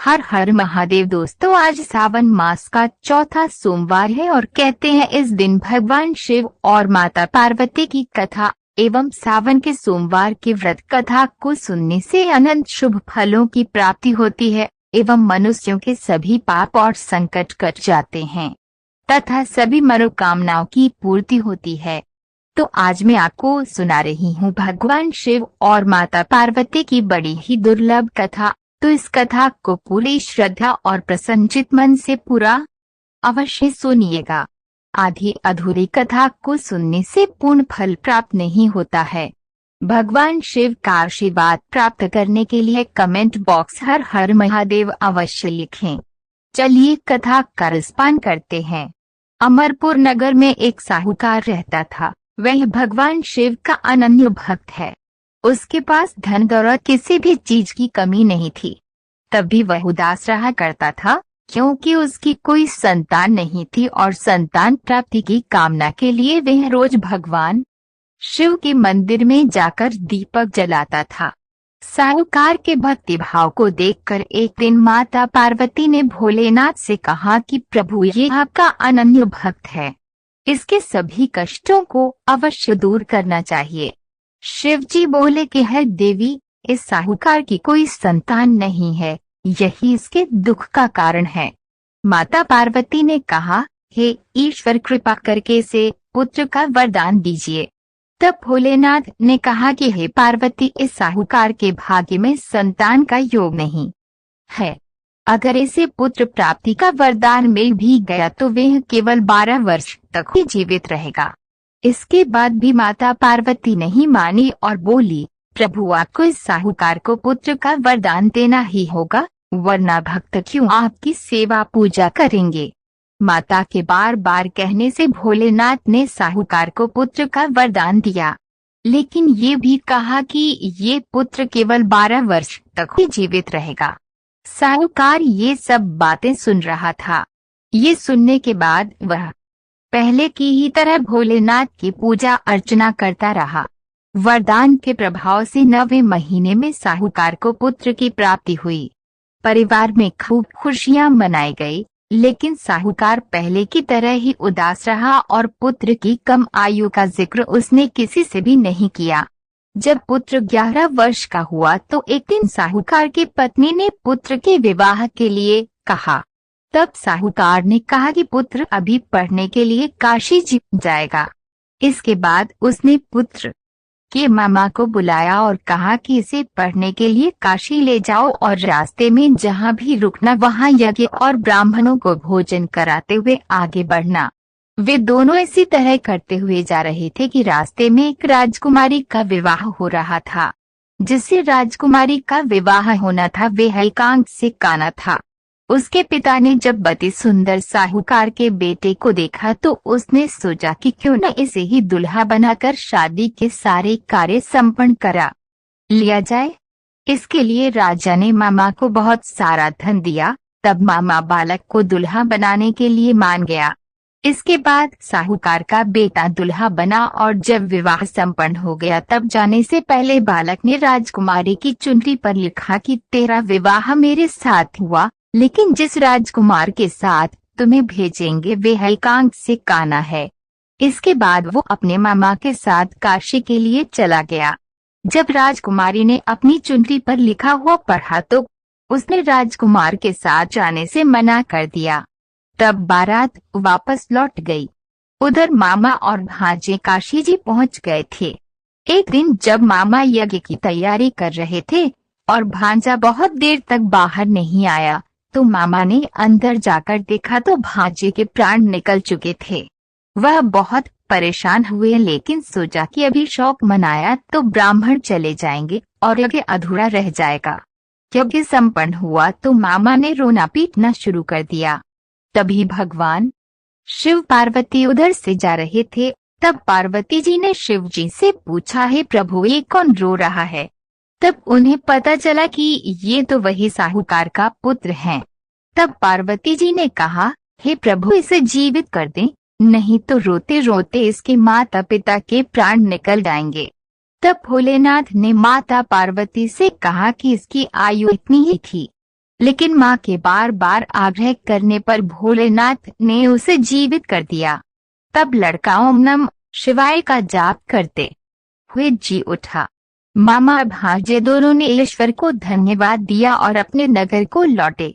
हर हर महादेव दोस्तों, आज सावन मास का चौथा सोमवार है और कहते हैं इस दिन भगवान शिव और माता पार्वती की कथा एवं सावन के सोमवार की व्रत कथा को सुनने से अनंत शुभ फलों की प्राप्ति होती है एवं मनुष्यों के सभी पाप और संकट कट जाते हैं तथा सभी मनोकामनाओं की पूर्ति होती है। तो आज मैं आपको सुना रही हूँ भगवान शिव और माता पार्वती की बड़ी ही दुर्लभ कथा। तो इस कथा को पूरी श्रद्धा और प्रसन्नचित मन से पूरा अवश्य सुनिएगा। आधी अधूरी कथा को सुनने से पूर्ण फल प्राप्त नहीं होता है। भगवान शिव का आशीर्वाद प्राप्त करने के लिए कमेंट बॉक्स हर हर महादेव अवश्य लिखें। चलिए कथा का रसपान करते हैं। अमरपुर नगर में एक साहूकार रहता था। वह भगवान शिव का अनन्य भक्त है। उसके पास धन दौलत किसी भी चीज की कमी नहीं थी। तब भी वह उदास रहा करता था क्योंकि उसकी कोई संतान नहीं थी और संतान प्राप्ति की कामना के लिए वह रोज भगवान शिव के मंदिर में जाकर दीपक जलाता था। साहूकार के भक्ति भाव को देखकर एक दिन माता पार्वती ने भोलेनाथ से कहा कि प्रभु, ये आपका अनन्य भक्त है, इसके सभी कष्टों को अवश्य दूर करना चाहिए। शिव जी बोले कि है देवी, इस साहूकार की कोई संतान नहीं है, यही इसके दुख का कारण है। माता पार्वती ने कहा, हे ईश्वर, कृपा करके इसे पुत्र का वरदान दीजिए। तब भोलेनाथ ने कहा कि हे पार्वती, इस साहूकार के भाग्य में संतान का योग नहीं है। अगर इसे पुत्र प्राप्ति का वरदान मिल भी गया तो वह केवल 12 वर्ष तक ही जीवित रहेगा। इसके बाद भी माता पार्वती नहीं मानी और बोली, प्रभु, आपको इस साहूकार को पुत्र का वरदान देना ही होगा, वरना भक्त क्यों आपकी सेवा पूजा करेंगे। माता के बार बार कहने से भोलेनाथ ने साहूकार को पुत्र का वरदान दिया, लेकिन ये भी कहा कि ये पुत्र केवल 12 वर्ष तक ही जीवित रहेगा। साहूकार ये सब बातें सुन रहा था। ये सुनने के बाद वह पहले की ही तरह भोलेनाथ की पूजा अर्चना करता रहा। वरदान के प्रभाव से 9वें महीने में साहूकार को पुत्र की प्राप्ति हुई। परिवार में खूब खुशियां मनाई गई, लेकिन साहूकार पहले की तरह ही उदास रहा और पुत्र की कम आयु का जिक्र उसने किसी से भी नहीं किया। जब पुत्र 11 वर्ष का हुआ तो एक दिन साहूकार की पत्नी ने पुत्र के विवाह के लिए कहा। तब साहूकार ने कहा कि पुत्र अभी पढ़ने के लिए काशी जाएगा। इसके बाद उसने पुत्र के मामा को बुलाया और कहा कि इसे पढ़ने के लिए काशी ले जाओ और रास्ते में जहाँ भी रुकना वहाँ यज्ञ और ब्राह्मणों को भोजन कराते हुए आगे बढ़ना। वे दोनों इसी तरह करते हुए जा रहे थे कि रास्ते में एक राजकुमारी का विवाह हो रहा था। जिससे राजकुमारी का विवाह होना था वह एकांत से काना था। उसके पिता ने जब अति सुंदर साहूकार के बेटे को देखा तो उसने सोचा कि क्यों न इसे ही दुल्हा बनाकर शादी के सारे कार्य संपन्न करा लिया जाए। इसके लिए राजा ने मामा को बहुत सारा धन दिया। तब मामा बालक को दुल्हा बनाने के लिए मान गया। इसके बाद साहूकार का बेटा दुल्हा बना और जब विवाह संपन्न हो गया तब जाने से पहले बालक ने राजकुमारी की चुनरी पर लिखा कि तेरा विवाह मेरे साथ हुआ, लेकिन जिस राजकुमार के साथ तुम्हें भेजेंगे वह एकांत से काना है। इसके बाद वो अपने मामा के साथ काशी के लिए चला गया। जब राजकुमारी ने अपनी चुनरी पर लिखा हुआ पढ़ा तो उसने राजकुमार के साथ जाने से मना कर दिया। तब बारात वापस लौट गई। उधर मामा और भांजे काशी जी पहुंच गए थे। एक दिन जब मामा यज्ञ की तैयारी कर रहे थे और भांजा बहुत देर तक बाहर नहीं आया तो मामा ने अंदर जाकर देखा तो भांजे के प्राण निकल चुके थे। वह बहुत परेशान हुए, लेकिन सोचा कि अभी शौक मनाया तो ब्राह्मण चले जाएंगे और यज्ञ अधूरा रह जाएगा। यज्ञ संपन्न हुआ तो मामा ने रोना पीटना शुरू कर दिया। तभी भगवान शिव पार्वती उधर से जा रहे थे। तब पार्वती जी ने शिव जी से पूछा, हे प्रभु, ये कौन रो रहा है? तब उन्हें पता चला कि ये तो वही साहूकार का पुत्र हैं। तब पार्वती जी ने कहा, हे प्रभु, इसे जीवित कर दें, नहीं तो रोते रोते इसके माता पिता के प्राण निकल जाएंगे। तब भोलेनाथ ने माता पार्वती से कहा कि इसकी आयु इतनी ही थी, लेकिन माँ के बार बार आग्रह करने पर भोलेनाथ ने उसे जीवित कर दिया। तब लड़का ओम नमः शिवाय का जाप करते हुए जी उठा। मामा भांजे दोनों ने ईश्वर को धन्यवाद दिया और अपने नगर को लौटे।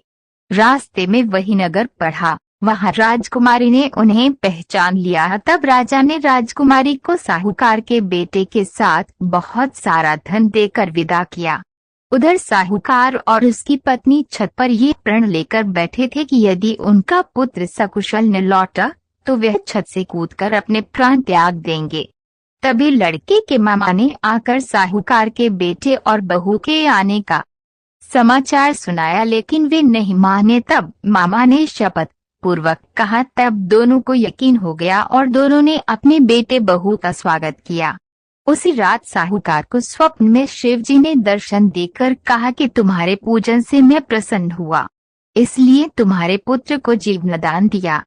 रास्ते में वही नगर पड़ा, वहां राजकुमारी ने उन्हें पहचान लिया। तब राजा ने राजकुमारी को साहूकार के बेटे के साथ बहुत सारा धन देकर विदा किया। उधर साहूकार और उसकी पत्नी छत पर ये प्रण लेकर बैठे थे कि यदि उनका पुत्र सकुशल न लौटा तो वह छत से कूदकर अपने प्राण त्याग देंगे। तभी लड़के के मामा ने आकर साहूकार के बेटे और बहू के आने का समाचार सुनाया, लेकिन वे नहीं माने। तब मामा ने शपथ पूर्वक कहा। तब दोनों को यकीन हो गया और दोनों ने अपने बेटे बहू का स्वागत किया। उसी रात साहूकार को स्वप्न में शिवजी ने दर्शन देकर कहा कि तुम्हारे पूजन से मैं प्रसन्न हुआ, इसलिए तुम्हारे पुत्र को जीवनदान दिया।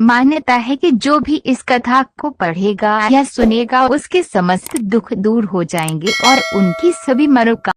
मान्यता है कि जो भी इस कथा को पढ़ेगा या सुनेगा उसके समस्त दुख दूर हो जाएंगे और उनकी सभी मनोकामनाएं